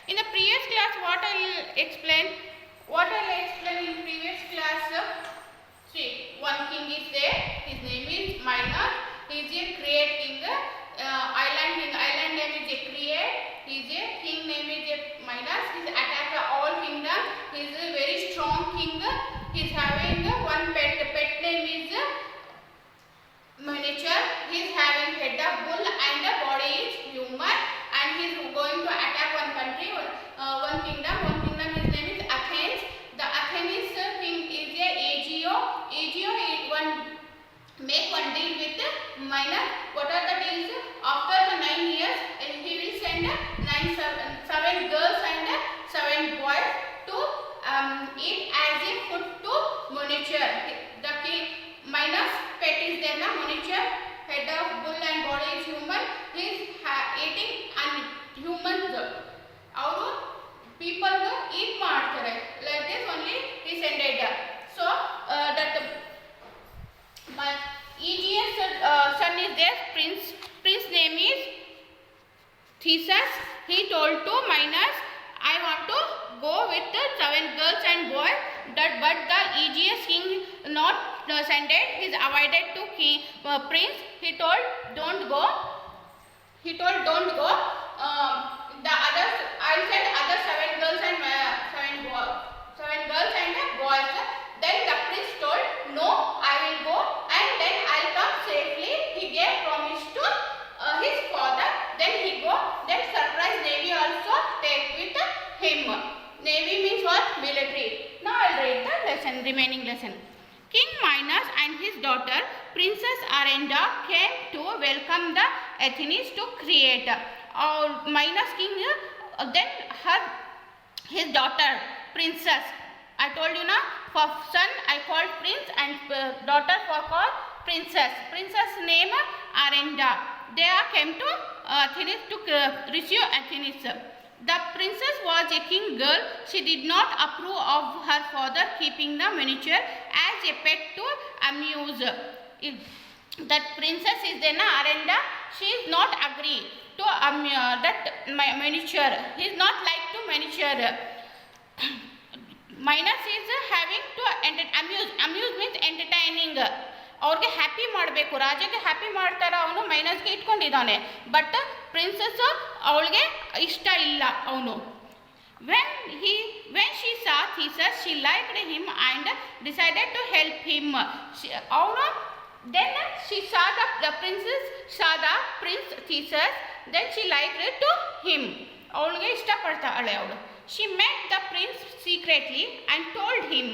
In the previous class, what I'll explain in previous class. See, one king is there. His name is Minos. He is a great king. Island name is a create. He is a king name is a Minos. He attacked all kingdom. He is a very strong king. He is having one pet. The pet name is miniature. He is having head of bull and the body is human. And he is going to attack one country, one kingdom. His name is Athens. The Athens king is a Agio. Agio is make one deal with Minos. What are the deals? After the 9 years, he will send 7 girls and 7 boys to eat as a food to miniature. The king Minos pet is there na miniature. Head of bull and body is human. He is eating humans. ಅವರು people eat ಮಾಡ್ತಾರೆ. Like this only he sent it. So that my Aegeus son is there. Prince name is Theseus. He told to Minos, I want to go with the 7 girls and boys. But the Aegeus king not sent it. He avoided to king prince. He told don't go. The others, I said other 7 girls and 7 girls and boys. Then the prince told, no, I will go and then I'll come safely. He gave promise to his father. Then he go. Then surprise Navy also take with him. Navy means what? Military. Now I'll read the remaining lesson. King Minos and his daughter Princess Arenda came to welcome the Athenians to create. Minos king, then his daughter Princess. I told you now, for son I called Prince and daughter for called Princess. Princess name Arenda. They came to Athens to receive Athens. The princess was a king girl. She did not approve of her father keeping the miniature as a pet to amuse. That princess is then Arenda. She is not agree to that miniature. He is not like to miniature. Minos is having to amuse means entertaining. ಅವ್ರಿಗೆ happy ಮಾಡಬೇಕು, ರಾಜಗೆ happy ಮಾಡ್ತಾರ, ಅವನು ಮೈನಸ್ಗೆ ಇಟ್ಕೊಂಡಿದ್ದಾನೆ. But princess ಅವಳಿಗೆ ಇಷ್ಟ ಇಲ್ಲ ಅವನು. When she saw Theseus, she liked him and decided to help him. Then she saw the princess saw the prince Theseus. Then she liked to him. ಅವಳಿಗೆ ಇಷ್ಟಪಡ್ತಾಳೆ ಅವಳು. She met the prince secretly and told him,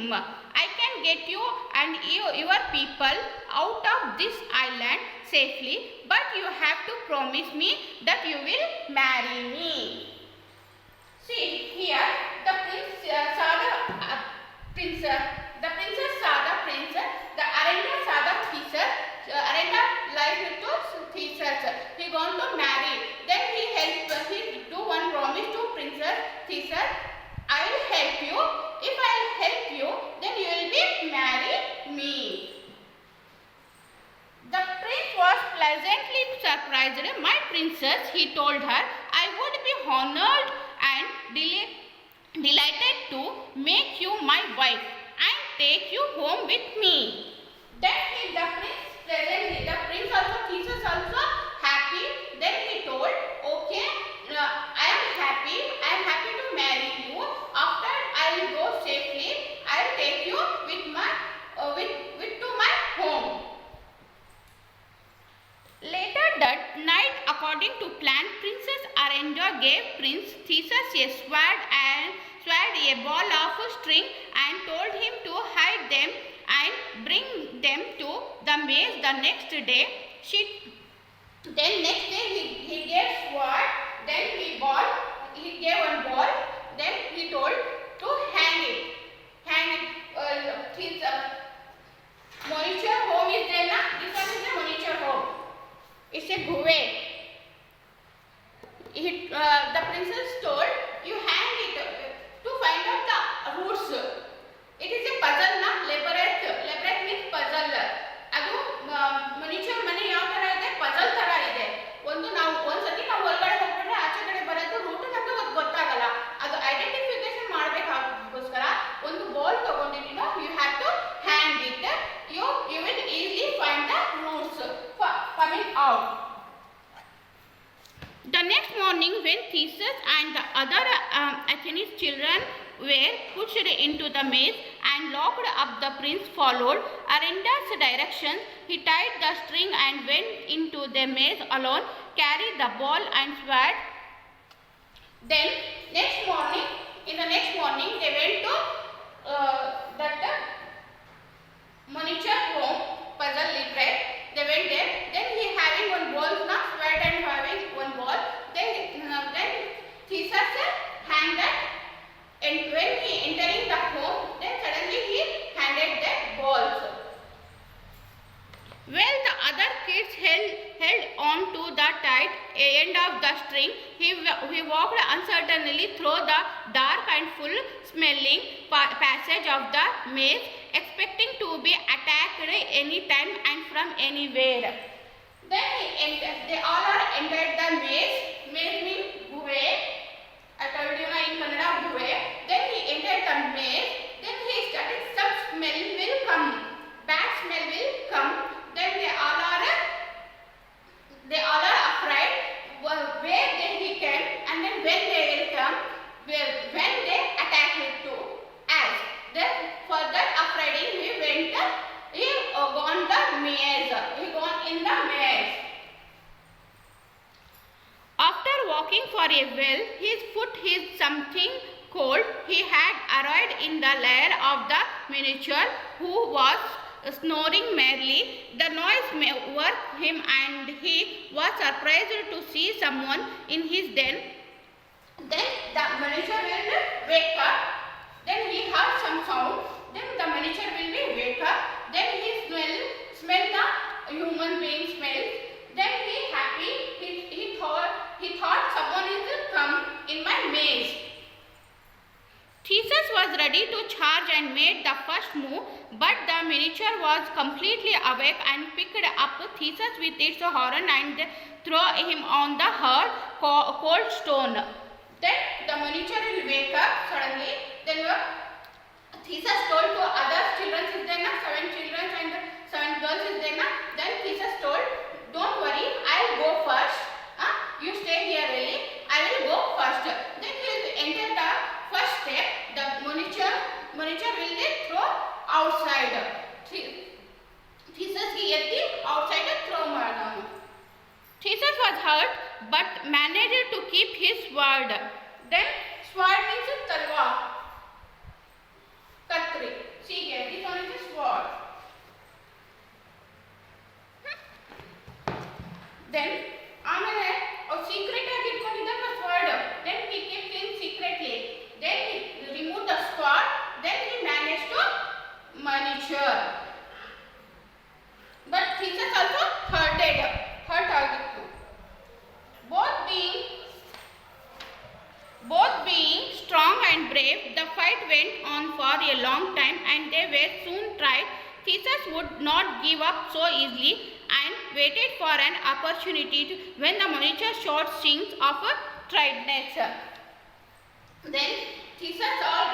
I can get you and your people out of this island safely, but you have to promise me that you will marry me. See here, the prince saw the princess. The princess saw the prince. The Arenda saw the Theseus. Arenda liked to Theseus. He want to marry. Then he do one promise to Princess Theseus. I will help you. If I will help you, then you will be marry me. The prince was pleasantly surprised. My princess, he told her, I would be honored and delighted to make you my wife and take you home with me. Then the prince also, Theseus also happy. Then he told, okay, I am happy to marry you. After I will go safely, I will take you to my home. Later that night, according to plan, Princess Arenda gave Prince Theseus a sword, a ball of string, and told him to hide them and bring them to the maze the next day. Then next day he gave sword. Then he gave one ball. Then he told to hang it. His miniature home is there na. This one is a miniature home. It's a bouvet. The princess told, you hang it to find out the roots. It is a puzzle na. Labyrinth means puzzle. ಅದು miniature ಮನೆ ಯಾವ ತರ ಇದೆ, puzzle ತರ ಇದೆ. ಒಂದ್ಸತಿ ನಾವು ಒಳಗಡೆ ಹೋಗ್ಬಿಟ್ರೆ ಆಚೆ ಕಡೆ ಬರೋದು ರೂಟ್ ನಮಗೆ ಗೊತ್ತಾಗಲ್ಲ. Athenians' children were pushed into the maze and locked up. The prince followed Arinda's directions. He tied the string and went into the maze alone, carried the ball and sword. Then in the next morning, they went to that miniature home, puzzle literate. They went there. Then he having one ball, sword and having one ball. Then Theseus hanged that, and when he entering the home, then suddenly he handed the balls. Well, the other kids held on to the tight end of the string. He walked uncertainly through the dark and full-smelling passage of the maze, expecting to be attacked any time and from anywhere. Then they all are entered the maze. Maze means guve. I told you in Kannada guve. Then he entered the maze. Then he started, some smell will come. Bad smell will come. Then they all are afraid where then he came, and then when they will come, when they attack him too. As then for that afraid he gone the maze. He gone in the maze. After walking for a while, his foot hit something cold. He had arrived in the lair of the miniature, who was snoring merrily. The noise woke him, and he was surprised to see someone in his den. Then the miniature will wake up. Then he heard some sound. Then the miniature will be wake up. Then he smell the human being smell. Then he happy. He thought someone is come in my maze. Theseus was ready to charge and made the first move, but the miniature was completely awake and picked up Theseus with its horn and threw him on the hard cold stone. Then the miniature will wake up suddenly. Then Theseus told to other children is there, 7 children and 7 girls is there. Then Theseus told, don't worry, I'll go first. You stay here really. I will go first. Then he will enter the first step. The miniature will throw outside. Theseus he etti outside throw madam. Theseus was hurt but managed to keep his sword. Then sword means talwar. Katri. See here, this one is a sword. Then ಆಮೇಲೆ secret ಆಗಿ ಇಟ್ಕೊಂಡಿದ್ದ sword. Then he kept it secretly. Then he removed the sword. Then he managed to miniature. But Theseus also hurt ಆಗಿತ್ತು. Both being strong and brave, the fight went on for a long time, and they were soon tried. Theseus would not give up so easily and waited for an opportunity when the miniature showed signs of tiredness. Then Theseus are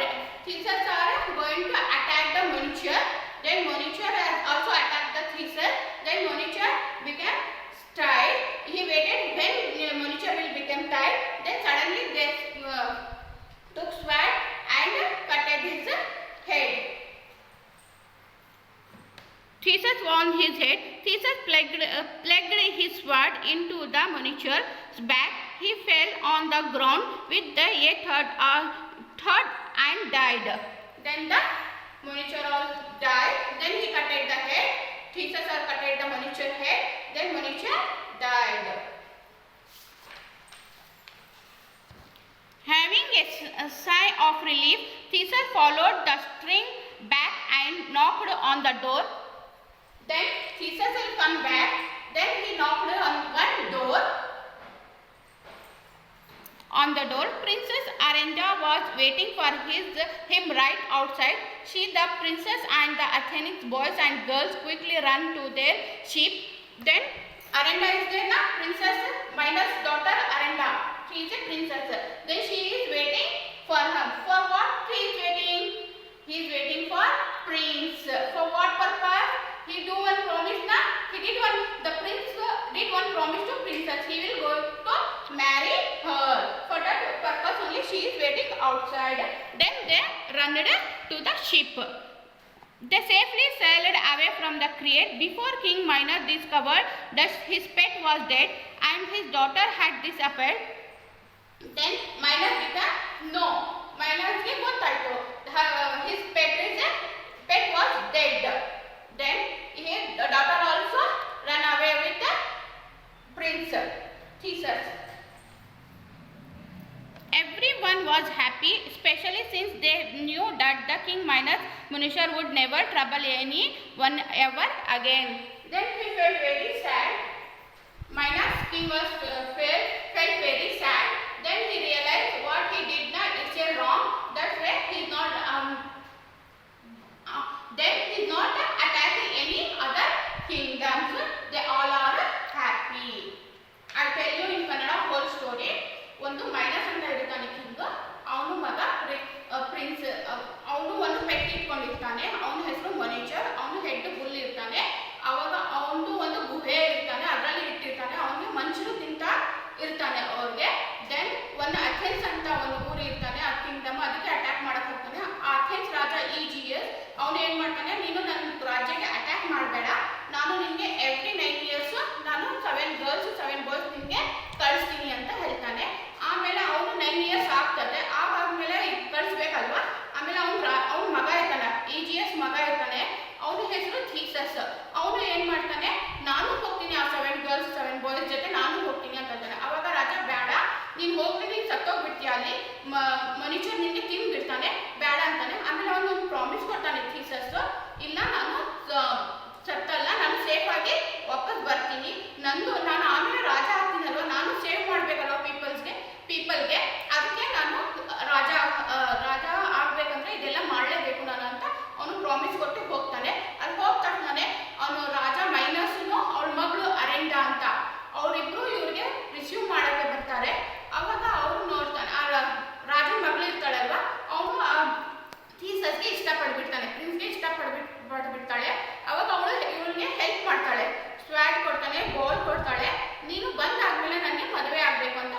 going to attack the miniature. Then miniature has also attacked the Theseus. Then miniature became tired. He waited when miniature will become tired. Then suddenly they took sword and cut his head. Theseus wound his head. Theseus plugged his sword into the miniature's back. He fell on the ground with the third and died. Then the miniature all died. Then he cut the head. Theseus cut the miniature head. Then miniature died. Having a sigh of relief, Theseus followed the string back and knocked on the door. Then Theseus will come back. Then he knocked on one door. On the door, Princess Arenda was waiting for him right outside. She, the princess, and the Athenian boys and girls quickly ran to their ship. Then Arenda is there now. Princess Midas' daughter Arenda. She is a princess. Then she is waiting for him. For what he is waiting? He is waiting for prince. For what purpose? He do one promise na. The prince did one promise to princess. He will go to marry her. For that purpose only she is waiting outside. Then they ran to the ship. They safely sailed away from the crate before King Minos discovered that his pet was dead and his daughter had disappeared. Then Minos became no. Minos ಗೆ ಗೊತ್ತಾಯ್ತು his pet was dead. Then his daughter also ran away with the prince Theseus. Everyone was happy, especially since they knew that the King Minos Munishar would never trouble anyone ever again. Then he felt very sad. Minos king was felt very sad. Then he realized what he did not is wrong. That's why he is not then he is not attacking any other kingdoms. They all are happy. I tell you in Kannada whole story. ಒಂದು minus ಅಂತ ಇರ್ತಾನೆ king, ಅವನು ಮಗ prince, ಅವನು ಒಂದು pet ಇಟ್ಕೊಂಡಿರ್ತಾನೆ, ಅವನ ಹೆಸರು ಮನೇಚರ್, ಅವನು ಹೆಡ್ ಬುಲ್ ಇರ್ತಾನೆ. ಅವಾಗ ಅವನು ಒಂದು ಗುಹೆ ಇರ್ತಾನೆ, ಅದರಲ್ಲಿ ಇಟ್ಟಿರ್ತಾನೆ, ಅವನಿಗೆ ಮನುಷ್ಯರು ತಿಂತಾ ಇರ್ತಾನೆ ಅವ್ರಿಗೆ. ದೆನ್ ಒಂದು ಅಥೆನ್ಸ್ ಅಂತ ಒಂದು ಊರು ಇರ್ತಾನೆ, ಆ ಕಿಂಗ್ಡಮ್, ಅದಕ್ಕೆ ಅಟ್ಯಾಕ್ ಮಾಡಕ್ ಹೋಗ್ತಾನೆ. ಆ ಅಥೆನ್ಸ್ ರಾಜ ಈಜಿಯಸ್ ಅವನು ಏನ್ ಮಾಡ್ತಾನೆ, ನೀನು ನನ್ನ ರಾಜ್ಯಕ್ಕೆ ಅಟ್ಯಾಕ್ ಮಾಡಬೇಡ, ನಾನು ನಿನ್ಗೆ ಎವ್ರಿ 9 years ನಾನು 7 girls 7 boys ನಿನ್ಗೆ ಕಳಿಸ್ತೀನಿ ಅಂತ ಹೇಳ್ತಾನೆ. ಆಮೇಲೆ ಅವನು 9 years ಆಗ್ತದೆ, ಆದ್ಮೇಲೆ ಕಳಿಸ್ಬೇಕಲ್ವಾ. ಆಮೇಲೆ ಅವ್ನ ಮಗ ಇರ್ತಾನೆ, ಈಜಿಯಸ್ ಮಗ ಇರ್ತಾನೆ, ಅವನ ಹೆಸರು ಥೀಸಸ್. ಅವನು ಏನ್ ಮಾಡ್ತಾನೆ, ನಾನು ಹೋಗ್ತೀನಿ ಆ 7 girls 7 boys ಜೊತೆ ನಾನು ಹೋಗ್ತೀನಿ ಅಂತ ಹೇಳ್ತಾನೆ. ಅವಾಗ ರಾಜ ಬೇಡ, ನೀನ್ ಹೋಗ್ಲಿ, ನೀನ್ ಸತ್ತೋಗ್ಬಿಡ್ತೀಯ, ಅಲ್ಲಿ ಮನುಷ್ಯರು ನಿನ್ಗೆ ತಿಂದ್ಬಿಡ್ತಾನೆ, ಬೇಡ ಅಂತಾನೆ. ಆಮೇಲೆ ಅವನು ಒಂದು ಪ್ರಾಮಿಸ್ ಕೊಡ್ತಾನೆ ಥೀಸಸ್, ಇಲ್ಲ ನಾನು ಸತ್ತಲ್ಲ, ನಾನು ಸೇಫ್ ಆಗಿ ವಾಪಸ್ ಬರ್ತೀನಿ, ನಾನು ಆಮೇಲೆ ರಾಜ ಆಗ್ತೀನಲ್ವ, ನಾನು ಸೇವ್ ಮಾಡ್ಬೇಕಲ್ವ ಪೀಪಲ್ಗೆ, ಅದಕ್ಕೆ ನಾನು ರಾಜ ಆಗ್ಬೇಕಂದ್ರೆ ಇದೆಲ್ಲ ಮಾಡಲೇಬೇಕು ನಾನು ಅಂತ ಅವನು ಪ್ರಾಮಿಸ್ ಕೊಟ್ಟು ಹೋಗ್ತಾನೆ. ಅಲ್ಲಿ ಹೋದ ತಕ್ಷಣ ಅವನು ರಾಜ ಮೈನಸ್ನು ಅವಳ ಮಗಳು ಅರೆಂಡ ಅಂತ ಅವರಿಬ್ರು ಇವ್ರಿಗೆ ರಿಸೀವ್ ಮಾಡಕ್ಕೆ ಬರ್ತಾರೆ. ಅವಾಗ ಅವ್ರು ನೋಡ್ತಾನೆ, ಆ ರಾಜನ ಮಗಳು ಇರ್ತಾಳಲ್ವ, ಅವನು ಥೀಸಸ್ಗೆ ಇಷ್ಟಪಡ್ಬಿಡ್ತಾನೆ, ಪ್ರಿನ್ಸ್ಗೆ ಇಷ್ಟಪಡ್ಬಿಡ್ತಾಳೆ. ಅವಾಗ ಅವಳು ಇವಳಿಗೆ ಹೆಲ್ಪ್ ಮಾಡ್ತಾಳೆ, ಸ್ವ್ಯಾಡ್ ಕೊಡ್ತಾನೆ, ಬಾಲ್ ಕೊಡ್ತಾಳೆ, ನೀನು ಬಂದಾದ್ಮೇಲೆ ನನಗೆ ಮದುವೆ ಆಗ್ಬೇಕು ಅಂತ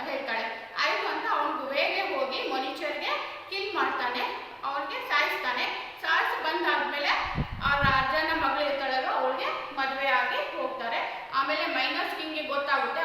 ಹೇಳ್ತಾಳೆ. ಆಯ್ತು ಅಂತ ಅವನು ಗುಹೆಗೆ ಹೋಗಿ ಮನುಷ್ಯರಿಗೆ ಕಿಲ್ ಮಾಡ್ತಾನೆ, ಅವ್ರಿಗೆ ಸಾಯಿಸ್ತಾನೆ. ಸಾಯಿಸಿ ಬಂದಾದ್ಮೇಲೆ ಆ ರಾಜನ ಮಗಳು ಇರ್ತಾಳಲ್ವ, ಅವಳಿಗೆ ಮದುವೆ ಆಗಿ ಹೋಗ್ತಾರೆ. ಆಮೇಲೆ ಮೈನಸ್ ಕಿಂಗ್ಗೆ ಗೊತ್ತಾಗುತ್ತೆ